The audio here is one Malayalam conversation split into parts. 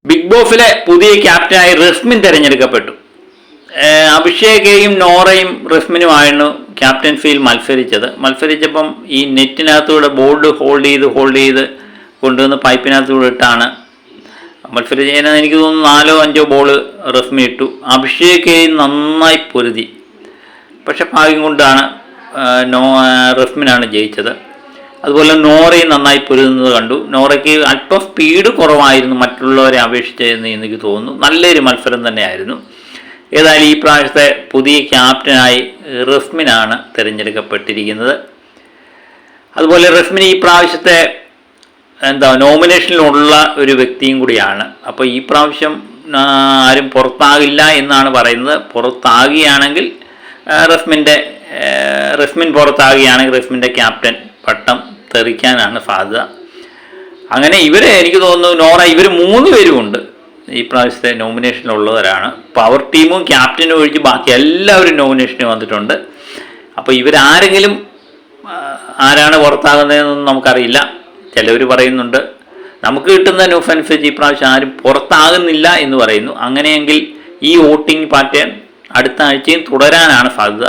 ബിഗ് ബോസിലെ പുതിയ ക്യാപ്റ്റനായി റസ്മിൻ തിരഞ്ഞെടുക്കപ്പെട്ടു. അഭിഷേകയും നോറയും റസ്മിനുമായിരുന്നു ക്യാപ്റ്റൻസിയിൽ മത്സരിച്ചപ്പം ഈ നെറ്റിനകത്തൂടെ ബോർഡ് ഹോൾഡ് ചെയ്ത് കൊണ്ടുവന്ന് പൈപ്പിനകത്തൂടെ ഇട്ടാണ് മത്സരിച്ചത്. എനിക്ക് തോന്നുന്നു 4-5 ബോൾ റസ്മിൻ ഇട്ടു. അഭിഷേകയും നന്നായി പൊരുതി. പക്ഷെ ഭാഗ്യം കൊണ്ടാണ് റസ്മിനാണ് ജയിച്ചത്. അതുപോലെ നോറയും നന്നായി പൊരുതുന്നത് കണ്ടു. നോറയ്ക്ക് അല്പം സ്പീഡ് കുറവായിരുന്നു മറ്റുള്ളവരെ അപേക്ഷിച്ചതെന്ന് എനിക്ക് തോന്നുന്നു. നല്ലൊരു മത്സരം തന്നെയായിരുന്നു. ഏതായാലും ഈ പ്രാവശ്യത്തെ പുതിയ ക്യാപ്റ്റനായി റസ്മിനാണ് തിരഞ്ഞെടുക്കപ്പെട്ടിരിക്കുന്നത്. അതുപോലെ റസ്മിൻ ഈ പ്രാവശ്യത്തെ നോമിനേഷനിലുള്ള ഒരു വ്യക്തിയും കൂടിയാണ്. അപ്പോൾ ഈ പ്രാവശ്യം ആരും പുറത്താകില്ല എന്നാണ് പറയുന്നത്. പുറത്താകുകയാണെങ്കിൽ റസ്മിൻ പുറത്താകുകയാണെങ്കിൽ റസ്മിൻ്റെ ക്യാപ്റ്റൻ പട്ടം തെറിക്കാനാണ് സാധ്യത. അങ്ങനെ എനിക്ക് തോന്നുന്നു നോറ ഇവർ 3 പേരുമുണ്ട് ഈ പ്രാവശ്യത്തെ നോമിനേഷനിലുള്ളവരാണ്. പവർ ടീമും ക്യാപ്റ്റനും ഒഴിച്ച് ബാക്കി എല്ലാവരും നോമിനേഷന് വന്നിട്ടുണ്ട്. അപ്പോൾ ഇവരാരെങ്കിലും ആരാണ് പുറത്താകുന്നതെന്നൊന്നും നമുക്കറിയില്ല. ചിലവർ പറയുന്നുണ്ട് നമുക്ക് കിട്ടുന്ന ന്യൂസ് അനുസരിച്ച് ഈ പ്രാവശ്യം ആരും പുറത്താകുന്നില്ല എന്ന് പറയുന്നു. അങ്ങനെയെങ്കിൽ ഈ വോട്ടിംഗ് പാറ്റേൺ അടുത്ത ആഴ്ചയും തുടരാനാണ് സാധ്യത.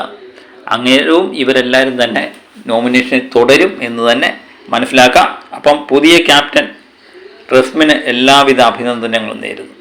അങ്ങനെയും ഇവരെല്ലാവരും തന്നെ നോമിനേഷൻ തുടരും എന്ന് തന്നെ മനസ്സിലാക്കാം. അപ്പം പുതിയ ക്യാപ്റ്റൻ റസ്മിന് എല്ലാവിധ അഭിനന്ദനങ്ങളും നേരുന്നു.